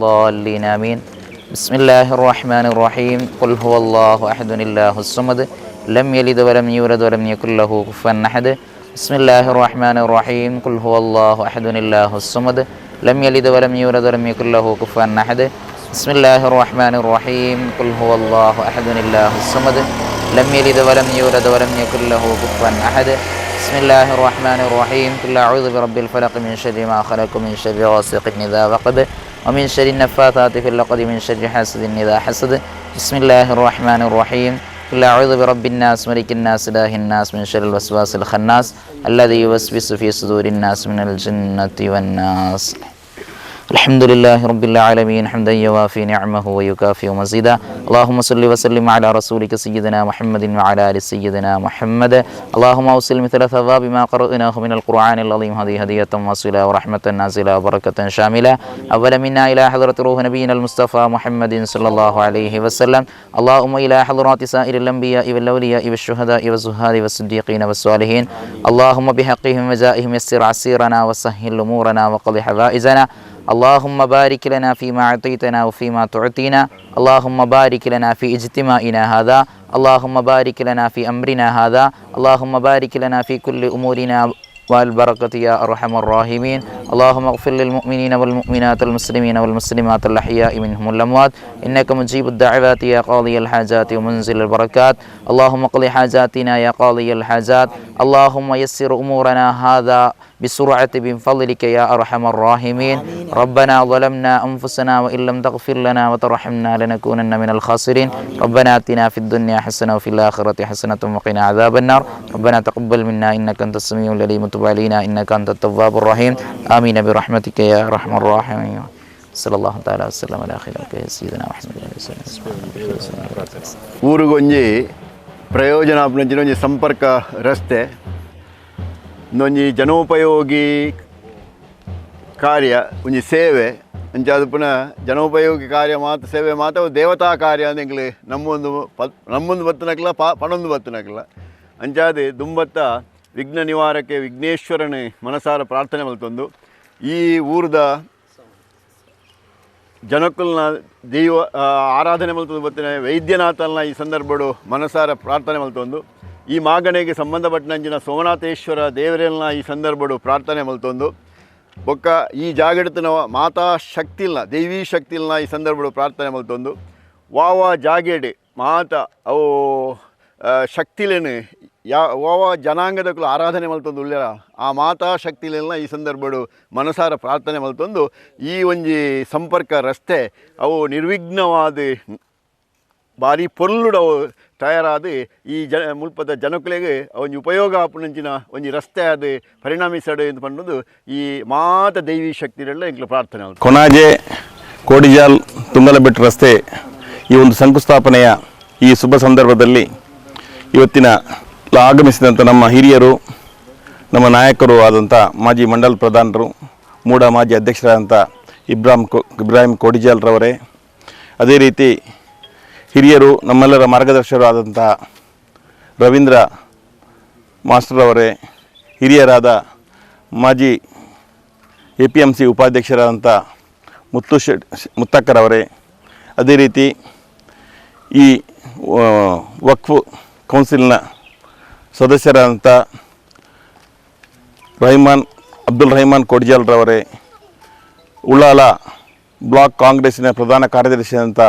الضالين آمين. بسم الله الرحمن الرحيم. قل هو الله أحد الله الصمد لم يلد ولم يولد ولم يكن له كفوا أحد. بسم الله الرحمن الرحيم. قل هو الله أحد الله الصمد لم يلد ولم يولد ولم يكن له كفوا أحد. بسم الله الرحمن الرحيم. قل هو الله أحد الله الصمد لم يلد ولم يولد ولم يكن له كفوا أحد. بسم الله الرحمن الرحيم. قل أعوذ برب الفلق من شر ما خلق من شر غاسق إذا وقب ومن شر النفاثات في العقد من شر حاسد إذا حسد. بسم الله الرحمن الرحيم. قل أعوذ برب الناس ملك الناس إله الناس من شر الوسواس الخناس الذي يوسوس في صدور الناس من الجنة والناس. الحمد لله رب العالمين حمدا يوافي نعمه ويكافئ مزيدا. اللهم صل وسلم على رسولك سيدنا محمد وعلى آل سيدنا محمد. اللهم أوصل مثل ثواب ما قرأناه من القرآن العظيم هذه هدية واصلة ورحمة نازلة وبركة شاملة أول منا إلى حضرة روح نبينا المصطفى محمد صلى الله عليه وسلم. اللهم إلى حضرات سائر الأنبياء والأولياء والشهداء والزهاد والصديقين والصالحين. اللهم بحقهم وجائهم يسر عسيرنا وسهل أمورنا وقض حوائجنا. اللهم بارك لنا فيما أعطيتنا وفيما تعطينا. اللهم بارك لنا في اجتماعنا هذا. اللهم بارك لنا في أمرنا هذا. اللهم بارك لنا في كل أمورنا والبركة يا أرحم الراحمين. اللهم اغفر للمؤمنين والمؤمنات المسلمين والمسلمات الأحياء منهم والأموات إنك مجيب الدعوات يا قاضي الحاجات ومنزل البركات. اللهم اقض حاجاتنا يا قاضي الحاجات. اللهم يسر أمورنا هذا بسرعة بفضلك يا أرحم الراحمين. ربنا ظلمنا أنفسنا وإن لم تغفر لنا وترحمنا لنكونن من الخاسرين. ربنا آتنا في الدنيا حسنة وفي الآخرة حسنة وقنا عذاب النار. ربنا تقبل منا إنك أنت السميع العليم وتب علينا إنك أنت التواب الرحيم. آمين برحمتك يا أرحم الراحمين. صلى الله تعالى وسلم على خيرك سيدنا محمد ಊರಿಗೊಂಜಿ ಪ್ರಯೋಜನ ಆಪುನಂಚಿನ ಸಂಪರ್ಕ ರಸ್ತೆ ಒಂಜಿ ಜನೋಪಯೋಗಿ ಕಾರ್ಯ ಒಂಜಿ ಸೇವೆ ಅಂಚಾದ ಪುನಃ ಜನೋಪಯೋಗಿ ಕಾರ್ಯ ಮಾತ ಸೇವೆ ಮಾತ ದೇವತಾ ಕಾರ್ಯ ಅಂದೆಂಗ್ಲು ನಮ್ಮೊಂದು ಬತ್ತನಕ್ಲ ಪಣೊಂದು ಬತ್ತನಕ್ಲ ಅಂಚಾದ ದುಂಬತ್ತ ವಿಘ್ನ ನಿವಾರಕ್ಕೆ ವಿಘ್ನೇಶ್ವರನ ಮನಸಾರ ಪ್ರಾರ್ಥನೆ ಮಲ್ತೊಂದು ಈ ಊರದ ಜನಕ್ಕಲ್ನ ದೈವ ಆರಾಧನೆ ಮಲ್ತೊಂದು ಬತ್ತಿನ ವೈದ್ಯನಾಥಲ್ನ ಈ ಸಂದರ್ಭಡು ಮನಸಾರ ಪ್ರಾರ್ಥನೆ ಮಲ್ತೊಂದು ಈ ಮಾಗಣೆಗೆ ಸಂಬಂಧಪಟ್ಟಂಚಿನ ಸೋಮನಾಥೇಶ್ವರ ದೇವರೆಲ್ಲ ಈ ಸಂದರ್ಭಡು ಪ್ರಾರ್ಥನೆ ಮಲ್ತೊಂದು ಬೊಕ್ಕ ಈ ಜಾಗಡ್ತಿನ ಮಾತಾ ಶಕ್ತಿಲ್ನ ದೈವೀ ಶಕ್ತಿಲ್ನ ಈ ಸಂದರ್ಭಡು ಪ್ರಾರ್ಥನೆ ಮಲ್ತೊಂದು ವಾವ ಜಾಗೇಡೆ ಮಾತ ಅವು ಶಕ್ತಿಲೇನು ವಾವ ಜನಾಂಗದಕ್ಕೂ ಆರಾಧನೆ ಮಲ್ತೊಂದು ಉಳ್ಳ ಆ ಮಾತಾ ಶಕ್ತಿಲೆಲ್ಲ ಈ ಸಂದರ್ಭಡು ಮನಸಾರ ಪ್ರಾರ್ಥನೆ ಮಲ್ತೊಂದು ಈ ಒಂಜಿ ಸಂಪರ್ಕ ರಸ್ತೆ ಅವು ನಿರ್ವಿಘ್ನವಾದ ಭಾರಿ ಪೊರ್ಲುಡವು ತಯಾರಾದ ಈ ಮುಲ್ಪದ ಜನಕುಲೆಗೆ ಒಂಜಿ ಉಪಯೋಗ ಆಪುನಂಚಿನ ಒಂಜಿ ರಸ್ತೆ ಅದು ಪರಿಣಾಮಿಸಡು ಎಂದು ಪಂಡುದು ಈ ಮಾತ ದೈವಿ ಶಕ್ತಿರೆಲ್ಲ ಇಂಕ್ಲು ಪ್ರಾರ್ಥನೆ. ಕೊಣಾಜೆ ಕೋಡಿಜಾಲ್ ತುಂಗಲಬೆಟ್ಟು ರಸ್ತೆ ಈ ಒಂದು ಶಂಕುಸ್ಥಾಪನೆಯ ಈ ಶುಭ ಸಂದರ್ಭದಲ್ಲಿ ಇವತ್ತಿನ ಆಗಮಿಸಿದಂಥ ನಮ್ಮ ಹಿರಿಯರು ನಮ್ಮ ನಾಯಕರು ಆದಂಥ ಮಾಜಿ ಮಂಡಲ ಪ್ರಧಾನರು ಮೂಡ ಮಾಜಿ ಅಧ್ಯಕ್ಷರಾದಂಥ ಇಬ್ರಾಹಿಂ ಕೋಡಿಜಾಲ್ರವರೇ, ಅದೇ ರೀತಿ ಹಿರಿಯರು ನಮ್ಮೆಲ್ಲರ ಮಾರ್ಗದರ್ಶಕರು ಆದಂಥ ರವೀಂದ್ರ ಮಾಸ್ಟರ್ರವರೇ, ಹಿರಿಯರಾದ ಮಾಜಿ APMC ಉಪಾಧ್ಯಕ್ಷರಾದಂಥ ಮುತ್ತಕ್ಕರವರೇ, ಅದೇ ರೀತಿ ಈ ವಕ್ಫ್ ಕೌನ್ಸಿಲ್ನ ಸದಸ್ಯರಾದಂಥ ಅಬ್ದುಲ್ ರಹಮಾನ್ ಕೋಡಿಜಾಲ್ರವರೇ, ಉಳ್ಳಾಲ ಬ್ಲಾಕ್ ಕಾಂಗ್ರೆಸ್ಸಿನ ಪ್ರಧಾನ ಕಾರ್ಯದರ್ಶಿಯಾದಂಥ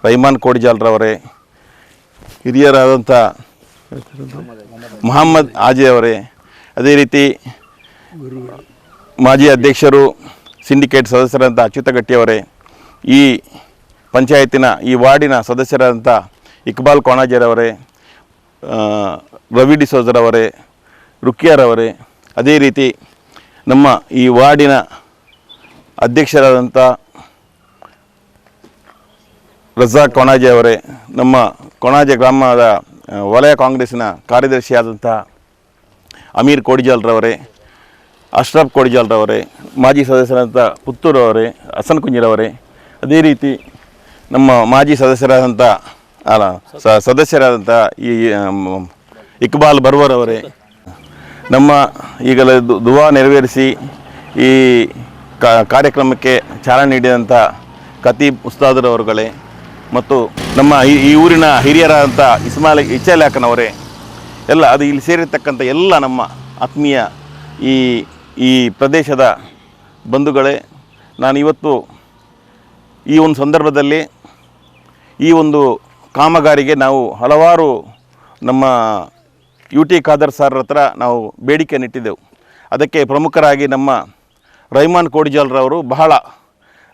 ರಹಮಾನ್ ಕೋಡಿಜಾಲ್ರವರೇ, ಹಿರಿಯರಾದಂಥ ಮೊಹಮ್ಮದ್ ಆಜೆ ಅವರೇ, ಅದೇ ರೀತಿ ಮಾಜಿ ಅಧ್ಯಕ್ಷರು ಸಿಂಡಿಕೇಟ್ ಸದಸ್ಯರಾದಂಥ ಅಚ್ಯುತಗಟ್ಟಿಯವರೇ, ಈ ಪಂಚಾಯತಿನ ಈ ವಾರ್ಡಿನ ಸದಸ್ಯರಾದಂಥ ಇಕ್ಬಾಲ್ ಕೊಣಾಜೆರವರೇ, ರವಿ ಡಿಸೋಜರವರೇ, ರುಕಿಯಾರವರೇ, ಅದೇ ರೀತಿ ನಮ್ಮ ಈ ವಾರ್ಡಿನ ಅಧ್ಯಕ್ಷರಾದಂಥ ರಜಾಕ್ ಕೊಣಾಜೆ ಅವರೇ, ನಮ್ಮ ಕೊಣಾಜೆ ಗ್ರಾಮದ ವಲಯ ಕಾಂಗ್ರೆಸ್ಸಿನ ಕಾರ್ಯದರ್ಶಿಯಾದಂಥ ಅಮೀರ್ ಕೋಡಿಜಾಲ್ರವರೇ, ಅಶ್ರಫ್ ಕೋಡಿಜಾಲ್ರವರೇ, ಮಾಜಿ ಸದಸ್ಯರಾದಂಥ ಪುತ್ತೂರವರೇ, ಹಸನ್ ಕುಂಜಿರವರೇ, ಅದೇ ರೀತಿ ನಮ್ಮ ಮಾಜಿ ಸದಸ್ಯರಾದಂಥ ಈ ಇಕ್ಬಾಲ್ ಬರ್ವರವರೇ, ನಮ್ಮ ಈಗಲೇ ದುವಾ ನೆರವೇರಿಸಿ ಈ ಕಾರ್ಯಕ್ರಮಕ್ಕೆ ಚಾಲನೆ ನೀಡಿದಂಥ ಖತೀಬ್ ಉಸ್ತಾದರವರುಗಳೇ ಮತ್ತು ನಮ್ಮ ಈ ಊರಿನ ಹಿರಿಯರಾದಂಥ ಇಚ್ಛಾಲಾಕನವರೇ ಎಲ್ಲ ಅದು ಇಲ್ಲಿ ಸೇರಿರ್ತಕ್ಕಂಥ ಎಲ್ಲ ನಮ್ಮ ಆತ್ಮೀಯ ಈ ಪ್ರದೇಶದ ಬಂಧುಗಳೇ, ನಾನು ಇವತ್ತು ಈ ಒಂದು ಸಂದರ್ಭದಲ್ಲಿ ಈ ಒಂದು ಕಾಮಗಾರಿಗೆ ನಾವು ಹಲವಾರು ನಮ್ಮ UT ಖಾದರ್ ಸರ್ ಹತ್ರ ನಾವು ಬೇಡಿಕೆಯನ್ನು ಇಟ್ಟಿದ್ದೆವು. ಅದಕ್ಕೆ ಪ್ರಮುಖರಾಗಿ ನಮ್ಮ ರೈಮಾನ್ ಕೋಡಿಜಾಲ್ರವರು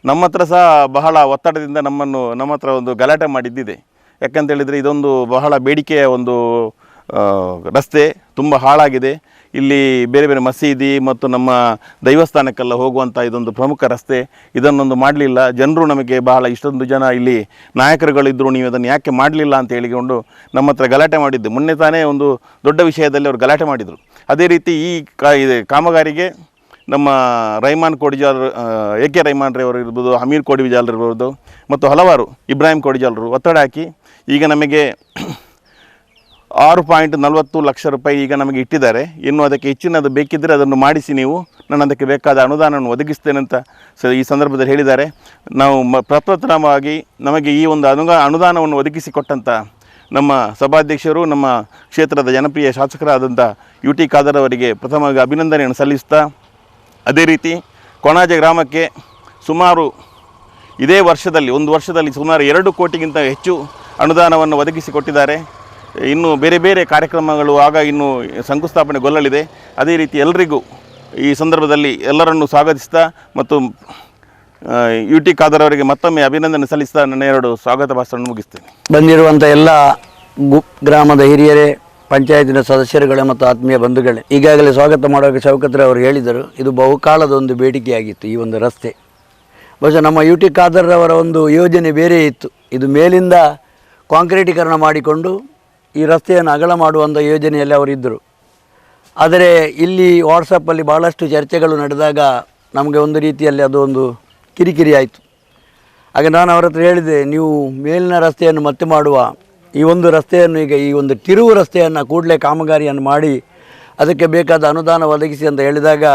ನಮ್ಮ ಹತ್ರ ಸಹ ಬಹಳ ಒತ್ತಡದಿಂದ ನಮ್ಮ ಹತ್ರ ಒಂದು ಗಲಾಟೆ ಮಾಡಿದ್ದಿದೆ. ಯಾಕಂತೇಳಿದರೆ ಇದೊಂದು ಬಹಳ ಬೇಡಿಕೆಯ ಒಂದು ರಸ್ತೆ, ತುಂಬ ಹಾಳಾಗಿದೆ. ಇಲ್ಲಿ ಬೇರೆ ಬೇರೆ ಮಸೀದಿ ಮತ್ತು ನಮ್ಮ ದೈವಸ್ಥಾನಕ್ಕೆಲ್ಲ ಹೋಗುವಂಥ ಇದೊಂದು ಪ್ರಮುಖ ರಸ್ತೆ, ಇದನ್ನೊಂದು ಮಾಡಲಿಲ್ಲ. ಜನರು ನಮಗೆ ಇಷ್ಟೊಂದು ಜನ ಇಲ್ಲಿ ನಾಯಕರುಗಳಿದ್ದರು, ನೀವು ಅದನ್ನು ಯಾಕೆ ಮಾಡಲಿಲ್ಲ ಅಂತ ಹೇಳಿಕೊಂಡು ನಮ್ಮ ಹತ್ರ ಗಲಾಟೆ ಮಾಡಿದ್ದು. ಮೊನ್ನೆ ತಾನೇ ಒಂದು ದೊಡ್ಡ ವಿಷಯದಲ್ಲಿ ಅವರು ಗಲಾಟೆ ಮಾಡಿದರು. ಅದೇ ರೀತಿ ಈ ಕಾಮಗಾರಿಗೆ ನಮ್ಮ ರೈಮಾನ್ ಕೋಡಿಜಾಲ್, AK ರೈಮಾನ್ ರವರು ಇರ್ಬೋದು, ಹಮೀರ್ ಕೋಡಿಜಾಲ್ ಇರ್ಬೋದು ಮತ್ತು ಹಲವಾರು ಇಬ್ರಾಹಿಂ ಕೋಡಿಜಾಲ್ರು ಒತ್ತಡ ಹಾಕಿ ಈಗ ನಮಗೆ 6.40 ಲಕ್ಷ ರೂಪಾಯಿ ಈಗ ನಮಗೆ ಇಟ್ಟಿದ್ದಾರೆ. ಇನ್ನು ಅದಕ್ಕೆ ಹೆಚ್ಚಿನದು ಬೇಕಿದ್ದರೆ ಅದನ್ನು ಮಾಡಿಸಿ, ನಾನು ಅದಕ್ಕೆ ಬೇಕಾದ ಅನುದಾನವನ್ನು ಒದಗಿಸ್ತೇನೆ ಅಂತ ಈ ಸಂದರ್ಭದಲ್ಲಿ ಹೇಳಿದ್ದಾರೆ. ನಾವು ಪ್ರಪ್ರಥಮವಾಗಿ ನಮಗೆ ಈ ಒಂದು ಅನುದಾನವನ್ನು ಒದಗಿಸಿಕೊಟ್ಟಂಥ ನಮ್ಮ ಸಭಾಧ್ಯಕ್ಷರು, ನಮ್ಮ ಕ್ಷೇತ್ರದ ಜನಪ್ರಿಯ ಶಾಸಕರಾದಂಥ UT ಖಾದರ್ ಅವರಿಗೆ ಪ್ರಥಮವಾಗಿ ಅಭಿನಂದನೆಯನ್ನು ಸಲ್ಲಿಸ್ತಾ, ಅದೇ ರೀತಿ ಕೊಣಾಜೆ ಗ್ರಾಮಕ್ಕೆ ಸುಮಾರು ಇದೇ ವರ್ಷದಲ್ಲಿ ಒಂದು ವರ್ಷದಲ್ಲಿ ಸುಮಾರು 2 ಕೋಟಿಗಿಂತ ಹೆಚ್ಚು ಅನುದಾನವನ್ನು ಒದಗಿಸಿಕೊಟ್ಟಿದ್ದಾರೆ. ಇನ್ನು ಬೇರೆ ಬೇರೆ ಕಾರ್ಯಕ್ರಮಗಳು ಇನ್ನು ಶಂಕುಸ್ಥಾಪನೆಗೊಳ್ಳಲಿದೆ. ಅದೇ ರೀತಿ ಎಲ್ಲರಿಗೂ ಈ ಸಂದರ್ಭದಲ್ಲಿ ಎಲ್ಲರನ್ನು ಸ್ವಾಗತಿಸ್ತಾ ಮತ್ತು UT ಖಾದರ್ ಅವರಿಗೆ ಮತ್ತೊಮ್ಮೆ ಅಭಿನಂದನೆ ಸಲ್ಲಿಸ್ತಾ ನನ್ನ 2 ಸ್ವಾಗತ ಭಾಷಣ ಮುಗಿಸ್ತೇನೆ. ಬಂದಿರುವಂಥ ಎಲ್ಲ ಗ್ರಾಮದ ಹಿರಿಯರೇ, ಪಂಚಾಯತಿನ ಸದಸ್ಯರುಗಳೇ ಮತ್ತು ಆತ್ಮೀಯ ಬಂಧುಗಳೇ, ಈಗಾಗಲೇ ಸ್ವಾಗತ ಮಾಡುವಾಗ ಶೌಕತ್ರೆ ಅವರು ಹೇಳಿದರು, ಇದು ಬಹುಕಾಲದ ಒಂದು ಬೇಡಿಕೆಯಾಗಿತ್ತು ಈ ಒಂದು ರಸ್ತೆ. ಬಹುಶಃ ನಮ್ಮ UT ಖಾದರ್ ಅವರ ಒಂದು ಯೋಜನೆ ಬೇರೆ ಇತ್ತು. ಇದು ಮೇಲಿಂದ ಕಾಂಕ್ರೀಟೀಕರಣ ಮಾಡಿಕೊಂಡು ಈ ರಸ್ತೆಯನ್ನು ಅಗಲ ಮಾಡುವಂಥ ಯೋಜನೆಯಲ್ಲಿ ಅವರಿದ್ದರು. ಆದರೆ ಇಲ್ಲಿ ವಾಟ್ಸಪ್ಪಲ್ಲಿ ಭಾಳಷ್ಟು ಚರ್ಚೆಗಳು ನಡೆದಾಗ ನಮಗೆ ಒಂದು ರೀತಿಯಲ್ಲಿ ಅದು ಒಂದು ಕಿರಿಕಿರಿ ಆಯಿತು. ಹಾಗೆ ನಾನು ಅವರ ಹತ್ರ ಹೇಳಿದೆ, ನೀವು ಮೇಲಿನ ರಸ್ತೆಯನ್ನು ಮತ್ತೆ ಮಾಡುವ, ಈ ಒಂದು ರಸ್ತೆಯನ್ನು ಈಗ ಈ ಒಂದು ತಿರುವು ರಸ್ತೆಯನ್ನು ಕೂಡಲೇ ಕಾಮಗಾರಿಯನ್ನು ಮಾಡಿ ಅದಕ್ಕೆ ಬೇಕಾದ ಅನುದಾನ ಒದಗಿಸಿ ಅಂತ ಹೇಳಿದಾಗ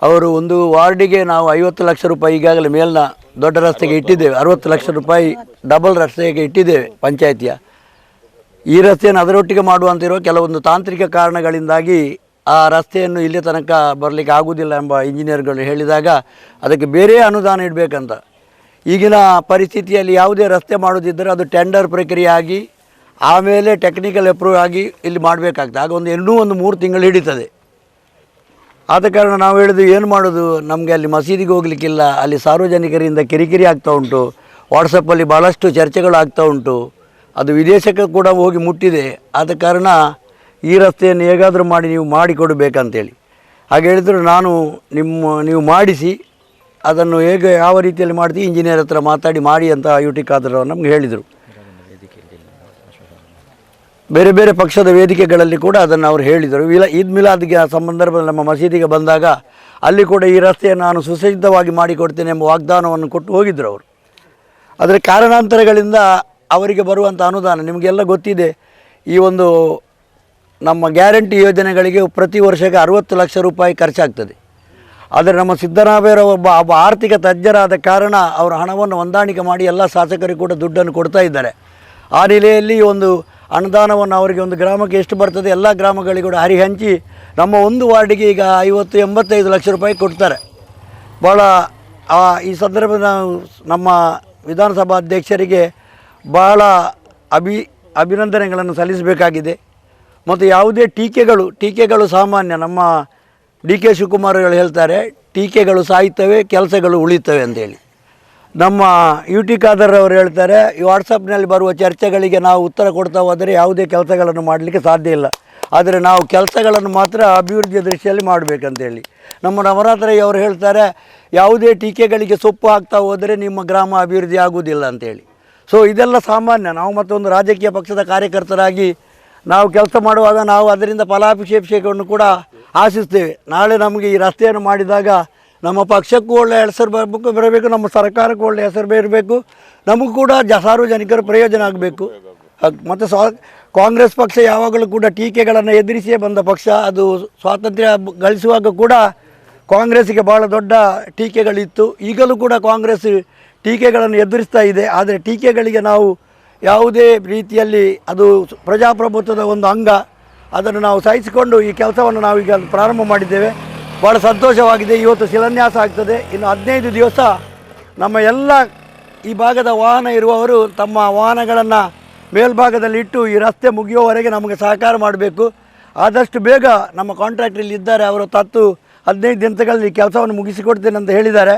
ಅವರು ಒಂದು ವಾರ್ಡಿಗೆ ನಾವು 50 ಲಕ್ಷ ರೂಪಾಯಿ ಈಗಾಗಲೇ ಮೇಲಿನ ದೊಡ್ಡ ರಸ್ತೆಗೆ ಇಟ್ಟಿದ್ದೇವೆ, 60 ಲಕ್ಷ ರೂಪಾಯಿ ಡಬಲ್ ರಸ್ತೆಗೆ ಇಟ್ಟಿದ್ದೇವೆ ಪಂಚಾಯಿತಿಯ. ಈ ರಸ್ತೆಯನ್ನು ಅದರೊಟ್ಟಿಗೆ ಮಾಡುವಂತಿರುವ ಕೆಲವೊಂದು ತಾಂತ್ರಿಕ ಕಾರಣಗಳಿಂದಾಗಿ ಆ ರಸ್ತೆಯನ್ನು ಇಲ್ಲಿ ತನಕ ಬರಲಿಕ್ಕೆ ಆಗುವುದಿಲ್ಲ ಎಂಬ ಇಂಜಿನಿಯರ್ಗಳು ಹೇಳಿದಾಗ ಅದಕ್ಕೆ ಬೇರೆ ಅನುದಾನ ಇಡಬೇಕಂತ. ಈಗಿನ ಪರಿಸ್ಥಿತಿಯಲ್ಲಿ ಯಾವುದೇ ರಸ್ತೆ ಮಾಡೋದಿದ್ದರೆ ಅದು ಟೆಂಡರ್ ಪ್ರಕ್ರಿಯೆ ಆಗಿ ಆಮೇಲೆ ಟೆಕ್ನಿಕಲ್ ಅಪ್ರೂವ್ ಆಗಿ ಇಲ್ಲಿ ಮಾಡಬೇಕಾಗ್ತದೆ. ಆಗ ಇನ್ನೂ ಒಂದು 3 ತಿಂಗಳು ಹಿಡಿತದೆ. ಆದ ಕಾರಣ ನಾವು ಹೇಳಿದ್ವಿ, ಏನು ಮಾಡೋದು, ನಮಗೆ ಅಲ್ಲಿ ಮಸೀದಿಗೆ ಹೋಗಲಿಕ್ಕಿಲ್ಲ, ಅಲ್ಲಿ ಸಾರ್ವಜನಿಕರಿಂದ ಕಿರಿಕಿರಿ ಆಗ್ತಾ ಉಂಟು, ವಾಟ್ಸಪ್ಪಲ್ಲಿ ಭಾಳಷ್ಟು ಚರ್ಚೆಗಳು ಆಗ್ತಾ ಉಂಟು, ಅದು ವಿದೇಶಕ್ಕೆ ಕೂಡ ಹೋಗಿ ಮುಟ್ಟಿದೆ. ಆದ ಕಾರಣ ಈ ರಸ್ತೆಯನ್ನು ಹೇಗಾದರೂ ಮಾಡಿ ನೀವು ಮಾಡಿಕೊಡಬೇಕಂತೇಳಿ ಹಾಗೆ ಹೇಳಿದರು. ನೀವು ಮಾಡಿಸಿ ಅದನ್ನು ಹೇಗೆ ಯಾವ ರೀತಿಯಲ್ಲಿ ಮಾಡ್ತೀವಿ ಇಂಜಿನಿಯರ್ ಹತ್ರ ಮಾತಾಡಿ ಮಾಡಿ ಅಂತ UT ಖಾದರ್ ಅವರು ನಮ್ಗೆ ಹೇಳಿದರು. ಬೇರೆ ಬೇರೆ ಪಕ್ಷದ ವೇದಿಕೆಗಳಲ್ಲಿ ಕೂಡ ಅದನ್ನು ಅವರು ಹೇಳಿದರು. ಈದ್ ಮಿಲಾದ್ಗೆ ಸಂದರ್ಭದಲ್ಲಿ ನಮ್ಮ ಮಸೀದಿಗೆ ಬಂದಾಗ ಅಲ್ಲಿ ಕೂಡ ಈ ರಸ್ತೆಯನ್ನು ನಾನು ಸುಸಜ್ಜಿತವಾಗಿ ಮಾಡಿಕೊಡ್ತೇನೆ ಎಂಬ ವಾಗ್ದಾನವನ್ನು ಕೊಟ್ಟು ಹೋಗಿದ್ದರು ಅವರು. ಆದರೆ ಕಾರಣಾಂತರಗಳಿಂದ ಅವರಿಗೆ ಬರುವಂಥ ಅನುದಾನ ನಿಮಗೆಲ್ಲ ಗೊತ್ತಿದೆ. ಈ ಒಂದು ನಮ್ಮ ಗ್ಯಾರಂಟಿ ಯೋಜನೆಗಳಿಗೆ ಪ್ರತಿ ವರ್ಷಕ್ಕೆ 60 ಲಕ್ಷ ರೂಪಾಯಿ ಖರ್ಚಾಗ್ತದೆ. ಆದರೆ ನಮ್ಮ ಸಿದ್ದರಾಮಯ್ಯರ ಒಬ್ಬ ಆರ್ಥಿಕ ತಜ್ಞರಾದ ಕಾರಣ ಅವರ ಹಣವನ್ನು ಹೊಂದಾಣಿಕೆ ಮಾಡಿ ಎಲ್ಲ ಶಾಸಕರಿಗೆ ಕೂಡ ದುಡ್ಡನ್ನು ಕೊಡ್ತಾ ಇದ್ದಾರೆ. ಆ ನೆಲೆಯಲ್ಲಿ ಒಂದು ಅನುದಾನವನ್ನು ಅವರಿಗೆ ಒಂದು ಗ್ರಾಮಕ್ಕೆ ಎಷ್ಟು ಬರ್ತದೆ ಎಲ್ಲ ಗ್ರಾಮಗಳಿಗೂ ಕೂಡ ಹಂಚಿ ನಮ್ಮ ಒಂದು ವಾರ್ಡಿಗೆ ಈಗ 50-85 ಲಕ್ಷ ರೂಪಾಯಿ ಕೊಡ್ತಾರೆ. ಭಾಳ ಈ ಸಂದರ್ಭದ ನಮ್ಮ ವಿಧಾನಸಭಾ ಅಧ್ಯಕ್ಷರಿಗೆ ಭಾಳ ಅಭಿನಂದನೆಗಳನ್ನು ಸಲ್ಲಿಸಬೇಕಾಗಿದೆ. ಮತ್ತು ಯಾವುದೇ ಟೀಕೆಗಳು ಸಾಮಾನ್ಯ. ನಮ್ಮ DK ಶಿವಕುಮಾರ್ ಹೇಳ್ತಾರೆ, ಟೀಕೆಗಳು ಸಾಯ್ತವೆ, ಕೆಲಸಗಳು ಉಳಿತವೆ ಅಂತೇಳಿ. ನಮ್ಮ UT ಖಾದರ್ ಅವರು ಹೇಳ್ತಾರೆ, ಈ ವಾಟ್ಸಪ್ನಲ್ಲಿ ಬರುವ ಚರ್ಚೆಗಳಿಗೆ ನಾವು ಉತ್ತರ ಕೊಡ್ತಾ ಹೋದರೆ ಯಾವುದೇ ಕೆಲಸಗಳನ್ನು ಮಾಡಲಿಕ್ಕೆ ಸಾಧ್ಯ ಇಲ್ಲ, ಆದರೆ ನಾವು ಕೆಲಸಗಳನ್ನು ಮಾತ್ರ ಅಭಿವೃದ್ಧಿಯ ದೃಷ್ಟಿಯಲ್ಲಿ ಮಾಡಬೇಕಂತೇಳಿ. ನಮ್ಮ ನವರಾತ್ರಿ ಅವರು ಹೇಳ್ತಾರೆ, ಯಾವುದೇ ಟೀಕೆಗಳಿಗೆ ಸೊಪ್ಪು ಹಾಕ್ತಾ ಹೋದರೆ ನಿಮ್ಮ ಗ್ರಾಮ ಅಭಿವೃದ್ಧಿ ಆಗುವುದಿಲ್ಲ ಅಂತೇಳಿ. ಸೊ ಇದೆಲ್ಲ ಸಾಮಾನ್ಯ. ನಾವು ಮತ್ತೊಂದು ರಾಜಕೀಯ ಪಕ್ಷದ ಕಾರ್ಯಕರ್ತರಾಗಿ ನಾವು ಕೆಲಸ ಮಾಡುವಾಗ ನಾವು ಅದರಿಂದ ಫಲಾಭಿಷೇಕವನ್ನು ಕೂಡ ಆಶಿಸ್ತೇವೆ. ನಾಳೆ ನಮಗೆ ಈ ರಸ್ತೆಯನ್ನು ಮಾಡಿದಾಗ ನಮ್ಮ ಪಕ್ಷಕ್ಕೂ ಒಳ್ಳೆಯ ಹೆಸರು ಬರಬೇಕು, ನಮ್ಮ ಸರ್ಕಾರಕ್ಕೂ ಒಳ್ಳೆಯ ಹೆಸರು ಇರಬೇಕು, ನಮಗೂ ಕೂಡ ಸಾರ್ವಜನಿಕರ ಪ್ರಯೋಜನ ಆಗಬೇಕು. ಮತ್ತು ಕಾಂಗ್ರೆಸ್ ಪಕ್ಷ ಯಾವಾಗಲೂ ಕೂಡ ಟೀಕೆಗಳನ್ನು ಎದುರಿಸಿಯೇ ಬಂದ ಪಕ್ಷ. ಅದು ಸ್ವಾತಂತ್ರ್ಯ ಗಳಿಸುವಾಗ ಕೂಡ ಕಾಂಗ್ರೆಸ್ಸಿಗೆ ಭಾಳ ದೊಡ್ಡ ಟೀಕೆಗಳಿತ್ತು. ಈಗಲೂ ಕೂಡ ಕಾಂಗ್ರೆಸ್ ಟೀಕೆಗಳನ್ನು ಎದುರಿಸ್ತಾ ಇದೆ. ಆದರೆ ಟೀಕೆಗಳಿಗೆ ನಾವು ಯಾವುದೇ ರೀತಿಯಲ್ಲಿ ಅದು ಪ್ರಜಾಪ್ರಭುತ್ವದ ಒಂದು ಅಂಗ, ಅದನ್ನು ನಾವು ಸಹಿಸಿಕೊಂಡು ಈ ಕೆಲಸವನ್ನು ನಾವೀಗ ಪ್ರಾರಂಭ ಮಾಡಿದ್ದೇವೆ. ಭಾಳ ಸಂತೋಷವಾಗಿದೆ. ಇವತ್ತು ಶಿಲಾನ್ಯಾಸ ಆಗ್ತದೆ. ಇನ್ನು 15 ದಿವಸ ನಮ್ಮ ಎಲ್ಲ ಈ ಭಾಗದ ವಾಹನ ಇರುವವರು ತಮ್ಮ ವಾಹನಗಳನ್ನು ಮೇಲ್ಭಾಗದಲ್ಲಿ ಇಟ್ಟು ಈ ರಸ್ತೆ ಮುಗಿಯುವವರೆಗೆ ನಮಗೆ ಸಹಕಾರ ಮಾಡಬೇಕು. ಆದಷ್ಟು ಬೇಗ ನಮ್ಮ ಕಾಂಟ್ರಾಕ್ಟ್ರಲ್ಲಿ ಇದ್ದಾರೆ, ಅವರು 10-15 ದಿನಗಳಲ್ಲಿ ಕೆಲಸವನ್ನು ಮುಗಿಸಿಕೊಡ್ತೇನೆ ಅಂತ ಹೇಳಿದ್ದಾರೆ.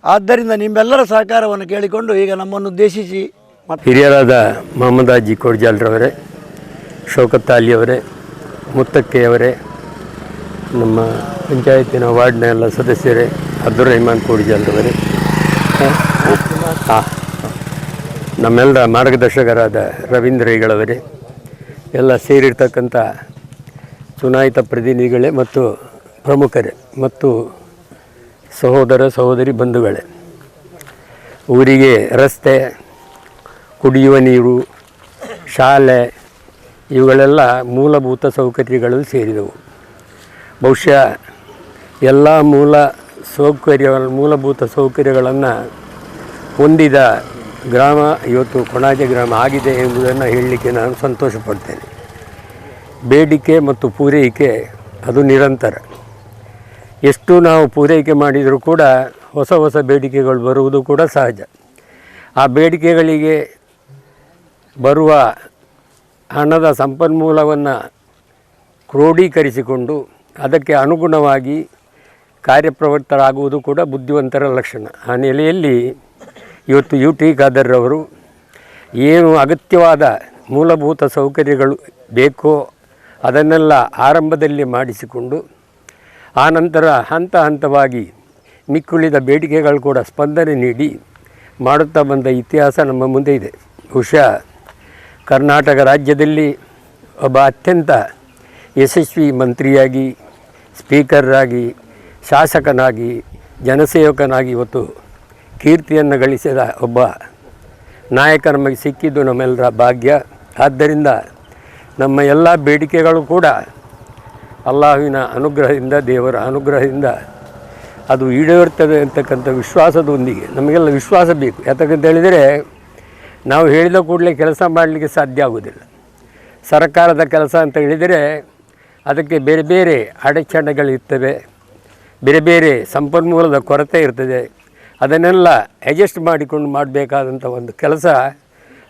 ಆದ್ದರಿಂದ ನಿಮ್ಮೆಲ್ಲರ ಸಹಕಾರವನ್ನು ಕೇಳಿಕೊಂಡು ಈಗ ನಮ್ಮನ್ನು ಉದ್ದೇಶಿಸಿ ಹಿರಿಯರಾದ ಮೊಹಮ್ಮದ್ ಹಾಜಿ ಕೋಡ್ಜಾಲ್ರವರೇ, ಶೌಕತ್ ಅಲಿಯವರೇ, ಮುತ್ತಕ್ಕೆಯವರೇ, ನಮ್ಮ ಪಂಚಾಯತಿನ ವಾರ್ಡ್ನ ಎಲ್ಲ ಸದಸ್ಯರೇ, ಅಬ್ದುಲ್ ರೆಹಮಾನ್ ಕೋಡ್ಜಾಲ್ರವರೇ, ನಮ್ಮೆಲ್ಲರ ಮಾರ್ಗದರ್ಶಕರಾದ ರವೀಂದ್ರ ಈಗಳವರೇ, ಎಲ್ಲ ಸೇರಿರ್ತಕ್ಕಂಥ ಚುನಾಯಿತ ಪ್ರತಿನಿಧಿಗಳೇ ಮತ್ತು ಪ್ರಮುಖರೇ ಮತ್ತು ಸಹೋದರ ಸಹೋದರಿ ಬಂಧುಗಳೇ, ಊರಿಗೆ ರಸ್ತೆ, ಕುಡಿಯುವ ನೀರು, ಶಾಲೆ ಇವುಗಳೆಲ್ಲ ಮೂಲಭೂತ ಸೌಕರ್ಯಗಳು ಸೇರಿದವು. ಬಹುಶಃ ಎಲ್ಲ ಮೂಲಭೂತ ಸೌಕರ್ಯಗಳನ್ನು ಹೊಂದಿದ ಗ್ರಾಮ ಇವತ್ತು ಕೊಣಾಜೆ ಗ್ರಾಮ ಆಗಿದೆ ಎಂಬುದನ್ನು ಹೇಳಲಿಕ್ಕೆ ನಾನು ಸಂತೋಷ ಪಡ್ತೇನೆ. ಬೇಡಿಕೆ ಮತ್ತು ಪೂರೈಕೆ ಅದು ನಿರಂತರ. ಎಷ್ಟು ನಾವು ಪೂರೈಕೆ ಮಾಡಿದರೂ ಕೂಡ ಹೊಸ ಹೊಸ ಬೇಡಿಕೆಗಳು ಬರುವುದು ಕೂಡ ಸಹಜ. ಆ ಬೇಡಿಕೆಗಳಿಗೆ ಬರುವ ಹಣದ ಸಂಪನ್ಮೂಲವನ್ನು ಕ್ರೋಢೀಕರಿಸಿಕೊಂಡು ಅದಕ್ಕೆ ಅನುಗುಣವಾಗಿ ಕಾರ್ಯಪ್ರವೃತ್ತರಾಗುವುದು ಕೂಡ ಬುದ್ಧಿವಂತರ ಲಕ್ಷಣ. ಆ ನೆಲೆಯಲ್ಲಿ ಇವತ್ತು UT ಖಾದರ್ರವರು ಏನು ಅಗತ್ಯವಾದ ಮೂಲಭೂತ ಸೌಕರ್ಯಗಳು ಬೇಕೋ ಅದನ್ನೆಲ್ಲ ಆರಂಭದಲ್ಲಿ ಮಾಡಿಸಿಕೊಂಡು ಆನಂತರ ಹಂತ ಹಂತವಾಗಿ ಮಿಕ್ಕುಳಿದ ಬೇಡಿಕೆಗಳು ಕೂಡ ಸ್ಪಂದನೆ ನೀಡಿ ಮಾಡುತ್ತಾ ಬಂದ ಇತಿಹಾಸ ನಮ್ಮ ಮುಂದೆ ಇದೆ. ಬಹುಶಃ ಕರ್ನಾಟಕ ರಾಜ್ಯದಲ್ಲಿ ಒಬ್ಬ ಅತ್ಯಂತ ಯಶಸ್ವಿ ಮಂತ್ರಿಯಾಗಿ, ಸ್ಪೀಕರಾಗಿ, ಶಾಸಕನಾಗಿ, ಜನಸೇವಕನಾಗಿ ಇವತ್ತು ಕೀರ್ತಿಯನ್ನು ಗಳಿಸಿದ ಒಬ್ಬ ನಾಯಕ ನಮಗೆ ಸಿಕ್ಕಿದ್ದು ನಮ್ಮೆಲ್ಲರ ಭಾಗ್ಯ. ಆದ್ದರಿಂದ ನಮ್ಮ ಎಲ್ಲ ಬೇಡಿಕೆಗಳು ಕೂಡ ಅಲ್ಲಾಹುವಿನ ಅನುಗ್ರಹದಿಂದ, ದೇವರ ಅನುಗ್ರಹದಿಂದ ಅದು ಈಡೇರುತ್ತದೆ ಅಂತಕ್ಕಂಥ ವಿಶ್ವಾಸದೊಂದಿಗೆ ನಮಗೆಲ್ಲ ವಿಶ್ವಾಸ ಬೇಕು. ಯಾಕಂತ ಹೇಳಿದರೆ ನಾವು ಹೇಳಿದ ಕೂಡಲೇ ಕೆಲಸ ಮಾಡಲಿಕ್ಕೆ ಸಾಧ್ಯ ಆಗೋದಿಲ್ಲ. ಸರ್ಕಾರದ ಕೆಲಸ ಅಂತ ಹೇಳಿದರೆ ಅದಕ್ಕೆ ಬೇರೆ ಬೇರೆ ಅಡಚಣೆಗಳಿರ್ತವೆ, ಬೇರೆ ಬೇರೆ ಸಂಪನ್ಮೂಲದ ಕೊರತೆ ಇರ್ತದೆ. ಅದನ್ನೆಲ್ಲ ಅಡ್ಜಸ್ಟ್ ಮಾಡಿಕೊಂಡು ಮಾಡಬೇಕಾದಂಥ ಒಂದು ಕೆಲಸ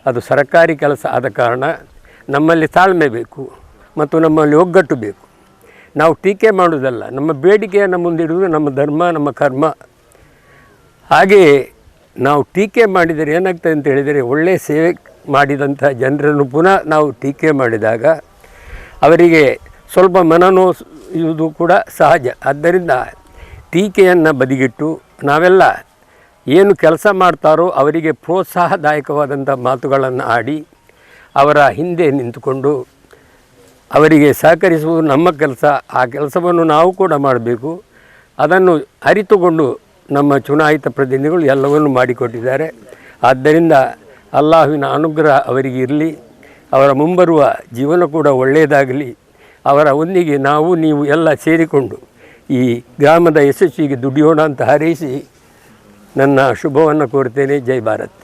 ಅದು ಸರ್ಕಾರಿ ಕೆಲಸ ಆದ ಕಾರಣ ನಮ್ಮಲ್ಲಿ ತಾಳ್ಮೆ ಬೇಕು ಮತ್ತು ನಮ್ಮಲ್ಲಿ ಒಗ್ಗಟ್ಟು ಬೇಕು. ನಾವು ಟೀಕೆ ಮಾಡುವುದಲ್ಲ, ನಮ್ಮ ಬೇಡಿಕೆಯನ್ನು ಮುಂದಿಡುವುದು ನಮ್ಮ ಧರ್ಮ, ನಮ್ಮ ಕರ್ಮ. ಹಾಗೆಯೇ ನಾವು ಟೀಕೆ ಮಾಡಿದರೆ ಏನಾಗ್ತದೆ ಅಂತ ಹೇಳಿದರೆ, ಒಳ್ಳೆಯ ಸೇವೆ ಮಾಡಿದಂಥ ಜನರನ್ನು ಪುನಃ ನಾವು ಟೀಕೆ ಮಾಡಿದಾಗ ಅವರಿಗೆ ಸ್ವಲ್ಪ ಮನನೋವುದು ಕೂಡ ಸಹಜ. ಆದ್ದರಿಂದ ಟೀಕೆಯನ್ನು ಬದಿಗಿಟ್ಟು ನಾವೆಲ್ಲ ಏನು ಕೆಲಸ ಮಾಡ್ತಾರೋ ಅವರಿಗೆ ಪ್ರೋತ್ಸಾಹದಾಯಕವಾದಂಥ ಮಾತುಗಳನ್ನು ಆಡಿ ಅವರ ಹಿಂದೆ ನಿಂತುಕೊಂಡು ಅವರಿಗೆ ಸಹಕರಿಸುವುದು ನಮ್ಮ ಕೆಲಸ. ಆ ಕೆಲಸವನ್ನು ನಾವು ಕೂಡ ಮಾಡಬೇಕು. ಅದನ್ನು ಅರಿತುಕೊಂಡು ನಮ್ಮ ಚುನಾಯಿತ ಪ್ರತಿನಿಧಿಗಳು ಎಲ್ಲವನ್ನೂ ಮಾಡಿಕೊಟ್ಟಿದ್ದಾರೆ. ಆದ್ದರಿಂದ ಅಲ್ಲಾಹುವಿನ ಅನುಗ್ರಹ ಅವರಿಗೆ ಇರಲಿ, ಅವರ ಮುಂಬರುವ ಜೀವನ ಕೂಡ ಒಳ್ಳೆಯದಾಗಲಿ. ಅವರ ಒಂದಿಗೆ ನಾವು ನೀವು ಎಲ್ಲ ಸೇರಿಕೊಂಡು ಈ ಗ್ರಾಮದ ಯಶಸ್ವಿಗೆ ದುಡಿಯೋಣ ಅಂತ ಹಾರೈಸಿ ನನ್ನ ಶುಭವನ್ನು ಕೋರ್ತೇನೆ. ಜೈ ಭಾರತ್.